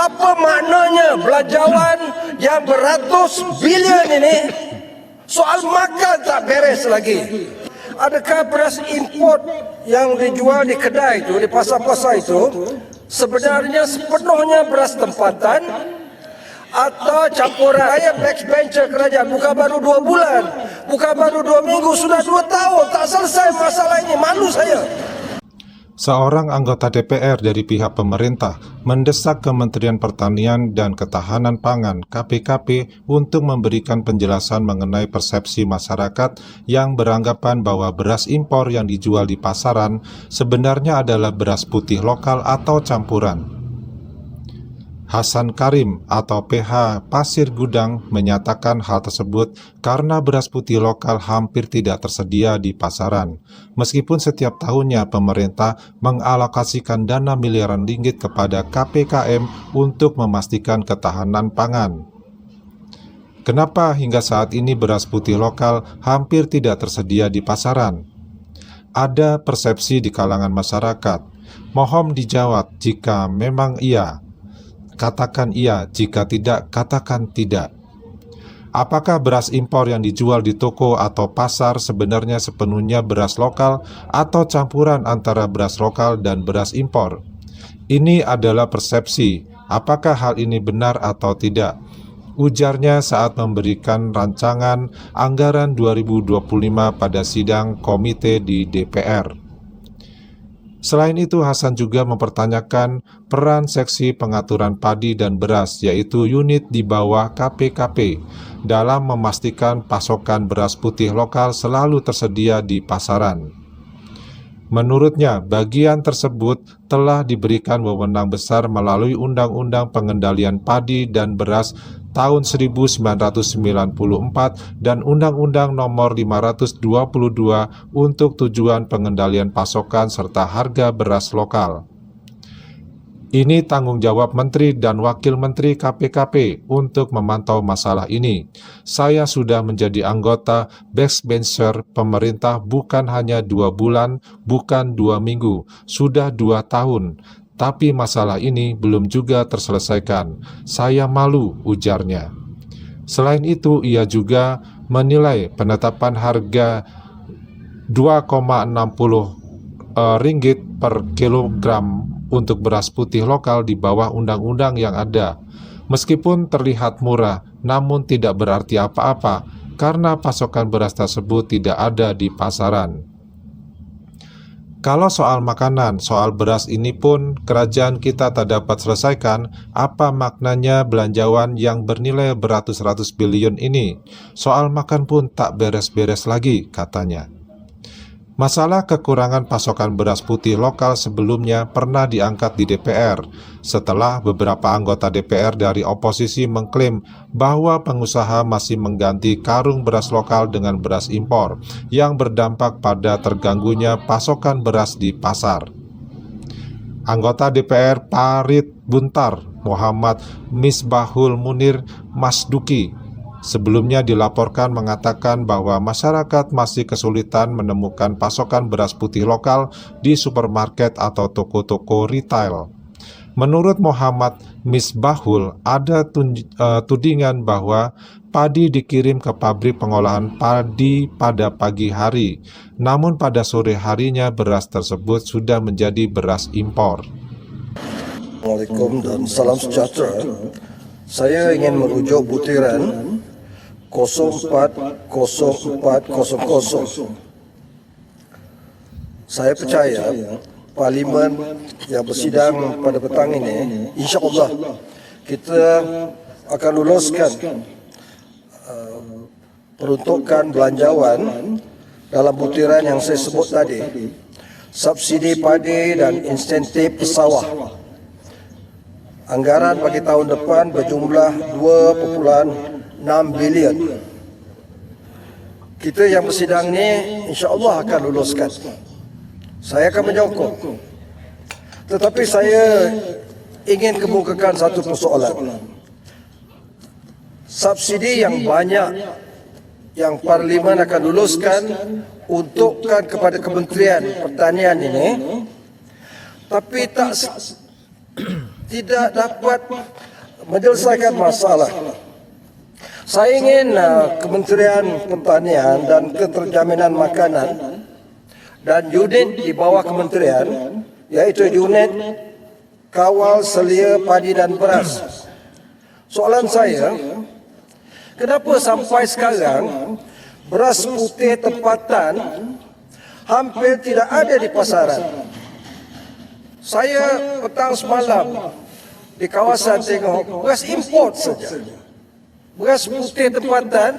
Apa maknanya belanjawan yang beratus bilion ini? Soal makan tak beres lagi. Adakah beras import yang dijual di kedai itu, di pasar-pasar itu, sebenarnya sepenuhnya beras tempatan atau campuran? Saya backbencher kerajaan bukan baru 2 bulan, bukan baru 2 minggu, sudah 2 tahun tak selesai masalah ini. Malu saya. Seorang anggota DPR dari pihak pemerintah mendesak Kementerian Pertanian dan Ketahanan Pangan (KPKP) untuk memberikan penjelasan mengenai persepsi masyarakat yang beranggapan bahwa beras impor yang dijual di pasaran sebenarnya adalah beras putih lokal atau campuran. Hasan Karim atau PH Pasir Gudang menyatakan hal tersebut karena beras putih lokal hampir tidak tersedia di pasaran, meskipun setiap tahunnya pemerintah mengalokasikan dana miliaran ringgit kepada KPKM untuk memastikan ketahanan pangan. Kenapa hingga saat ini beras putih lokal hampir tidak tersedia di pasaran? Ada persepsi di kalangan masyarakat. Mohon dijawab jika memang iya. Katakan iya, jika tidak, katakan tidak. Apakah beras impor yang dijual di toko atau pasar sebenarnya sepenuhnya beras lokal atau campuran antara beras lokal dan beras impor? Ini adalah persepsi. Apakah hal ini benar atau tidak? Ujarnya saat memberikan rancangan anggaran 2025 pada sidang komite di DPR. Selain itu, Hasan juga mempertanyakan peran seksi pengaturan padi dan beras, yaitu unit di bawah KPKP, dalam memastikan pasokan beras putih lokal selalu tersedia di pasaran. Menurutnya, bagian tersebut telah diberikan wewenang besar melalui Undang-Undang Pengendalian Padi dan Beras tahun 1994 dan Undang-Undang Nomor 522 untuk tujuan pengendalian pasokan serta harga beras lokal. Ini tanggung jawab Menteri dan Wakil Menteri KPKP untuk memantau masalah ini. Saya sudah menjadi anggota backbencher pemerintah bukan hanya 2 bulan, bukan 2 minggu, sudah 2 tahun. Tapi masalah ini belum juga terselesaikan. Saya malu, ujarnya. Selain itu, ia juga menilai penetapan harga 2,60 ringgit per kilogram untuk beras putih lokal di bawah undang-undang yang ada. Meskipun terlihat murah, namun tidak berarti apa-apa karena pasokan beras tersebut tidak ada di pasaran. Kalau soal makanan, soal beras ini pun kerajaan kita tak dapat selesaikan. Apa maknanya belanjawan yang bernilai beratus-ratus bilion ini? Soal makan pun tak beres-beres lagi, katanya. Masalah kekurangan pasokan beras putih lokal sebelumnya pernah diangkat di DPR setelah beberapa anggota DPR dari oposisi mengklaim bahwa pengusaha masih mengganti karung beras lokal dengan beras impor yang berdampak pada terganggunya pasokan beras di pasar. Anggota DPR Parit Buntar Muhammad Misbahul Munir Masduki sebelumnya dilaporkan mengatakan bahwa masyarakat masih kesulitan menemukan pasokan beras putih lokal di supermarket atau toko-toko retail. Menurut Muhammad Misbahul, ada tudingan bahwa padi dikirim ke pabrik pengolahan padi pada pagi hari, namun pada sore harinya beras tersebut sudah menjadi beras impor. Assalamualaikum dan salam sejahtera. Saya ingin merujuk butiran 040400. Saya percaya Parlimen yang bersidang pada petang ini, insya-Allah kita akan luluskan peruntukan belanjawan dalam butiran yang saya sebut tadi, subsidi padi dan insentif pesawah. Anggaran bagi tahun depan berjumlah 2.6 bilion. Kita yang bersidang ni insya-Allah akan luluskan. Saya akan menyokong. Tetapi saya ingin kemukakan satu persoalan. Subsidi yang banyak yang Parlimen akan luluskan untukkan kepada Kementerian Pertanian ini, tapi tidak dapat menyelesaikan masalah. Saya ingin Kementerian Pertanian dan Keterjaminan Makanan dan unit di bawah kementerian, yaitu unit kawal selia padi dan beras. Soalan saya, kenapa sampai sekarang beras putih tempatan hampir tidak ada di pasaran? Saya petang semalam di kawasan tengok beras import saja. Beras putih tempatan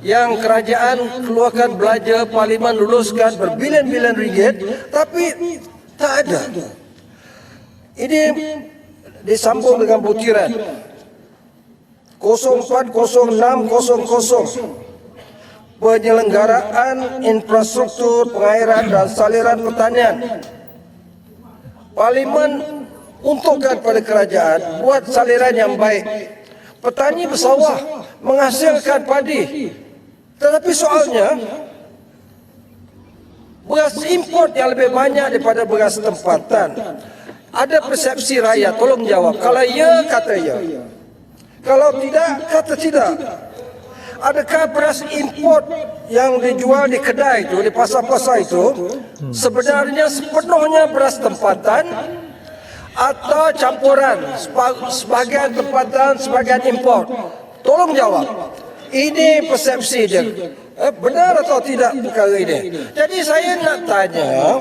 yang kerajaan keluarkan belanja parlimen luluskan berbilion-bilion ringgit, tapi tak ada. Ini disambung dengan butiran 040600 penyelenggaraan infrastruktur pengairan dan saliran pertanian. Parlimen untukkan pada kerajaan buat saliran yang baik. Petani bersawah menghasilkan padi, tetapi soalnya beras import yang lebih banyak daripada beras tempatan. Ada persepsi rakyat, tolong jawab. Kalau ya, kata ya. Kalau tidak, kata tidak. Adakah beras import yang dijual di kedai itu, di pasar-pasar itu, sebenarnya sepenuhnya beras tempatan atau campuran, sebagian tempatan, sebagian import? Tolong jawab. Ini persepsi dia. Benar atau tidak perkara ini? Jadi saya nak tanya,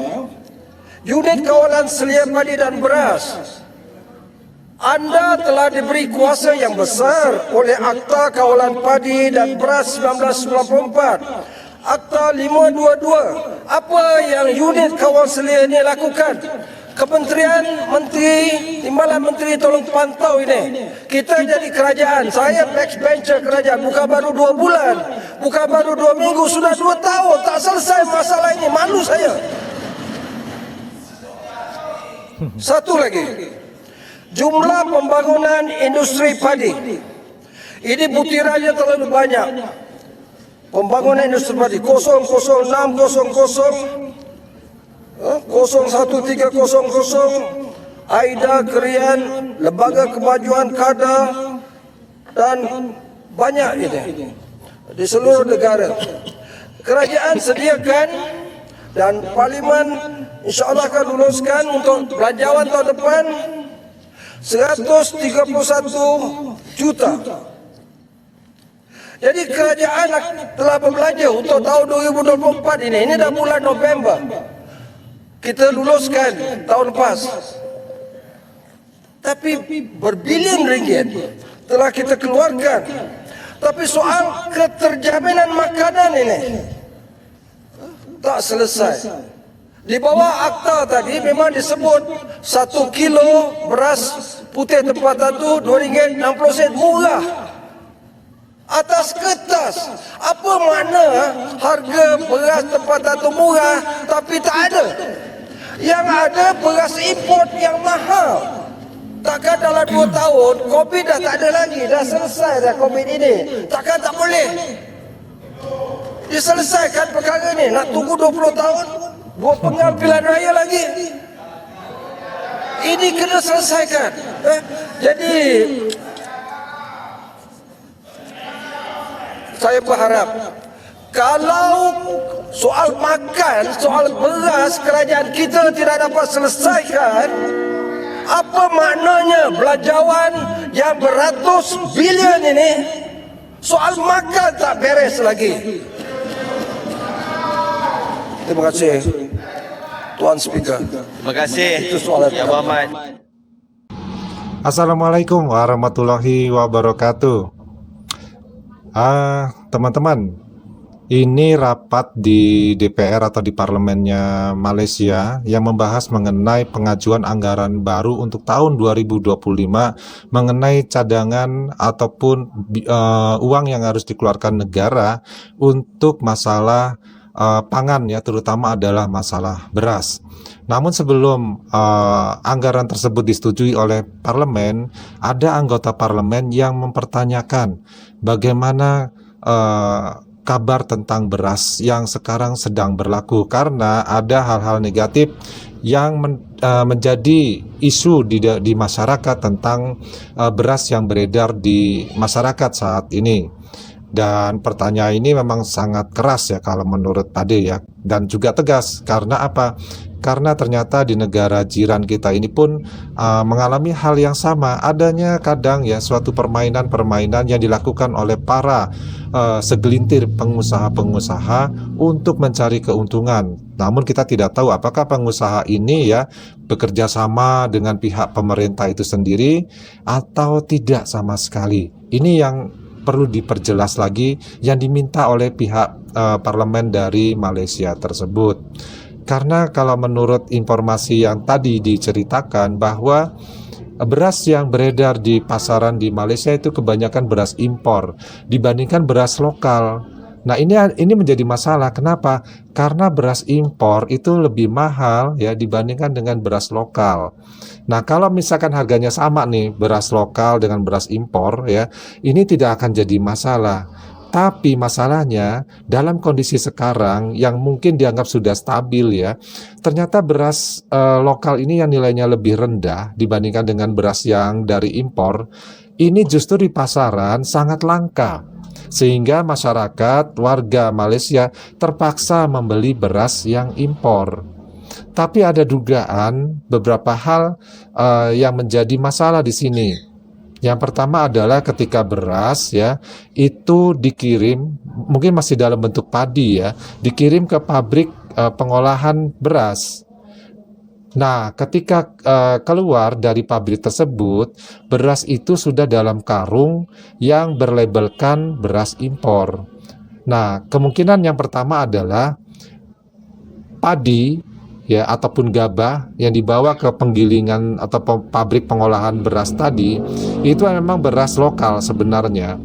unit kawalan selia padi dan beras, anda telah diberi kuasa yang besar oleh Akta Kawalan Padi dan Beras 1994, Akta 522. Apa yang unit kawal selia ini lakukan? Kementerian, Menteri, Timbalan Menteri tolong pantau ini. Kita jadi kerajaan, saya backbencher kerajaan, bukan baru 2 bulan, bukan baru 2 minggu, sudah 2 tahun tak selesai masalah ini. Malu saya. Satu lagi, jumlah pembangunan industri padi. Ini butirannya terlalu banyak. Pembangunan industri padi 00600 01300 Aida Krian, Lembaga Kemajuan Kadar, dan banyak ini di seluruh negara. Kerajaan sediakan dan parlimen insya-Allah akan luluskan untuk belanjawan tahun depan 131 juta. Jadi kerajaan telah berbelanja untuk tahun 2024 ini. Ini dah bulan November. Kita luluskan tahun lepas. Tapi berbilion ringgit telah kita keluarkan. Tapi soal keterjaminan makanan ini tak selesai. Di bawah akta tadi memang disebut 1 kilo beras putih tempatan itu RM2.60 murah. Atas kertas, apa makna harga beras tempatan itu murah tapi tak ada? Yang ada beras import yang mahal. Takkan dalam 2 tahun COVID dah tak ada lagi, dah selesai dah COVID ini. Takkan tak boleh diselesaikan perkara ini? Nak tunggu 20 tahun? 2 penggal pilihan raya lagi. Ini kena selesaikan. Jadi saya berharap kalau soal makan, soal beras kerajaan kita tidak dapat selesaikan, apa maknanya belanjawan yang beratus bilion ini? Soal makan tak beres lagi. Terima kasih, Tuan Speaker. Terima kasih, Itu soalan Yang Berhormat. Assalamualaikum warahmatullahi wabarakatuh. Teman-teman, ini rapat di DPR atau di parlemennya Malaysia yang membahas mengenai pengajuan anggaran baru untuk tahun 2025 mengenai cadangan ataupun uang yang harus dikeluarkan negara untuk masalah pangan, ya, terutama adalah masalah beras. Namun sebelum anggaran tersebut disetujui oleh parlemen, ada anggota parlemen yang mempertanyakan bagaimana kabar tentang beras yang sekarang sedang berlaku, karena ada hal-hal negatif yang menjadi isu di masyarakat tentang beras yang beredar di masyarakat saat ini. Dan pertanyaan ini memang sangat keras ya kalau menurut Pade ya, dan juga tegas. Karena apa? Karena ternyata di negara jiran kita ini pun mengalami hal yang sama. Adanya kadang ya suatu permainan-permainan yang dilakukan oleh para segelintir pengusaha-pengusaha untuk mencari keuntungan. Namun kita tidak tahu apakah pengusaha ini ya bekerja sama dengan pihak pemerintah itu sendiri atau tidak sama sekali. Ini yang perlu diperjelas lagi, yang diminta oleh pihak parlemen dari Malaysia tersebut. Karena kalau menurut informasi yang tadi diceritakan bahwa beras yang beredar di pasaran di Malaysia itu kebanyakan beras impor dibandingkan beras lokal. Nah, ini menjadi masalah. Kenapa? Karena beras impor itu lebih mahal ya dibandingkan dengan beras lokal. Nah, kalau misalkan harganya sama nih, beras lokal dengan beras impor ya, ini tidak akan jadi masalah. Tapi masalahnya dalam kondisi sekarang yang mungkin dianggap sudah stabil ya, ternyata beras lokal ini yang nilainya lebih rendah dibandingkan dengan beras yang dari impor, ini justru di pasaran sangat langka. Sehingga masyarakat, warga Malaysia terpaksa membeli beras yang impor. Tapi ada dugaan beberapa hal yang menjadi masalah di sini. Yang pertama adalah ketika beras ya itu dikirim, mungkin masih dalam bentuk padi ya, dikirim ke pabrik pengolahan beras. Nah, ketika keluar dari pabrik tersebut, beras itu sudah dalam karung yang berlabelkan beras impor. Nah, kemungkinan yang pertama adalah padi ya ataupun gabah yang dibawa ke penggilingan atau pabrik pengolahan beras tadi itu memang beras lokal sebenarnya.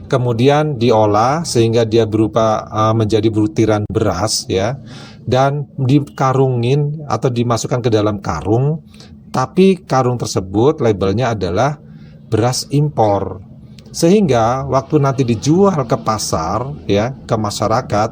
Kemudian diolah sehingga dia berupa menjadi butiran beras ya, dan dikarungin atau dimasukkan ke dalam karung, tapi karung tersebut labelnya adalah beras impor. Sehingga waktu nanti dijual ke pasar ya, ke masyarakat,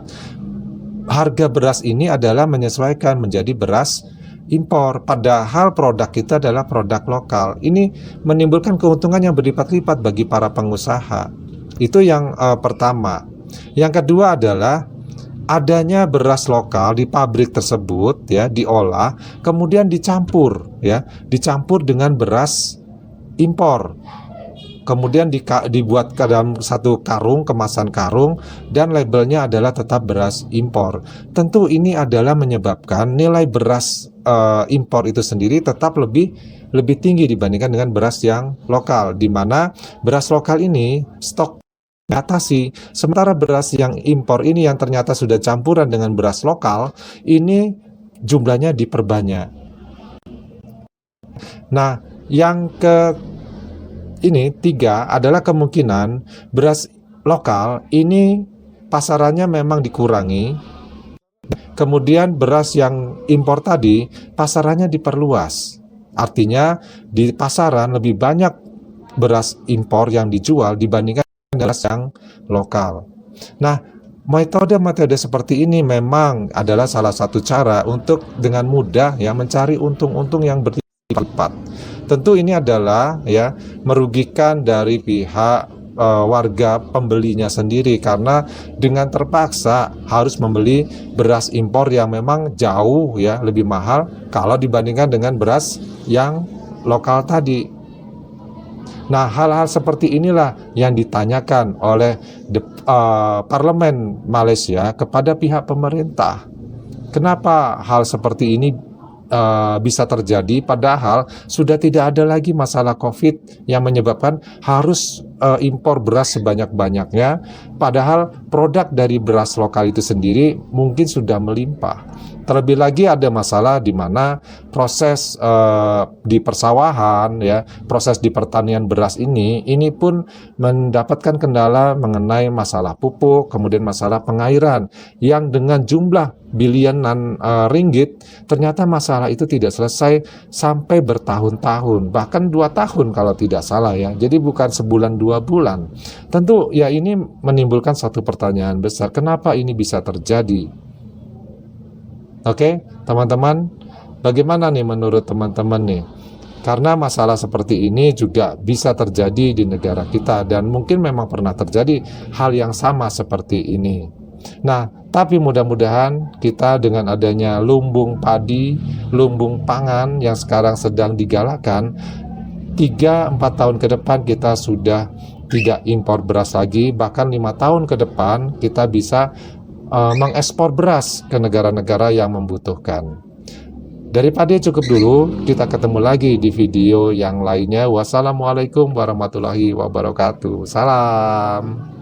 harga beras ini adalah menyesuaikan menjadi beras impor, padahal produk kita adalah produk lokal. Ini menimbulkan keuntungan yang berlipat-lipat bagi para pengusaha. Itu yang pertama. Yang kedua adalah adanya beras lokal di pabrik tersebut ya, diolah kemudian dicampur dengan beras impor. Kemudian dibuat ke dalam satu karung, kemasan karung, dan labelnya adalah tetap beras impor. Tentu ini adalah menyebabkan nilai beras impor itu sendiri tetap lebih tinggi dibandingkan dengan beras yang lokal, di mana beras lokal ini stok diatasi, sementara beras yang impor ini yang ternyata sudah campuran dengan beras lokal ini jumlahnya diperbanyak. Nah, yang tiga adalah kemungkinan beras lokal ini pasarannya memang dikurangi. Kemudian beras yang impor tadi pasarannya diperluas. Artinya di pasaran lebih banyak beras impor yang dijual dibandingkan beras yang lokal. Nah, metode seperti ini memang adalah salah satu cara untuk dengan mudah ya mencari untung-untung yang berlipat. Tentu ini adalah ya merugikan dari pihak warga pembelinya sendiri, karena dengan terpaksa harus membeli beras impor yang memang jauh ya lebih mahal kalau dibandingkan dengan beras yang lokal tadi. Nah, hal-hal seperti inilah yang ditanyakan oleh parlemen Malaysia kepada pihak pemerintah. Kenapa hal seperti ini bisa terjadi padahal sudah tidak ada lagi masalah COVID yang menyebabkan harus impor beras sebanyak-banyaknya, padahal produk dari beras lokal itu sendiri mungkin sudah melimpah. Terlebih lagi ada masalah di mana proses di persawahan ya, proses di pertanian beras ini pun mendapatkan kendala mengenai masalah pupuk, kemudian masalah pengairan yang dengan jumlah bilianan ringgit, ternyata masalah itu tidak selesai sampai bertahun-tahun, bahkan 2 tahun kalau tidak salah ya. Jadi bukan sebulan 2 2 bulan. Tentu ya ini menimbulkan satu pertanyaan besar, kenapa ini bisa terjadi? Oke, teman-teman, bagaimana nih menurut teman-teman nih? Karena masalah seperti ini juga bisa terjadi di negara kita dan mungkin memang pernah terjadi hal yang sama seperti ini. Nah, tapi mudah-mudahan kita dengan adanya lumbung padi, lumbung pangan yang sekarang sedang digalakkan, 3-4 tahun ke depan kita sudah tidak impor beras lagi, bahkan 5 tahun ke depan kita bisa mengekspor beras ke negara-negara yang membutuhkan. Daripada cukup dulu, kita ketemu lagi di video yang lainnya. Wassalamualaikum warahmatullahi wabarakatuh. Salam.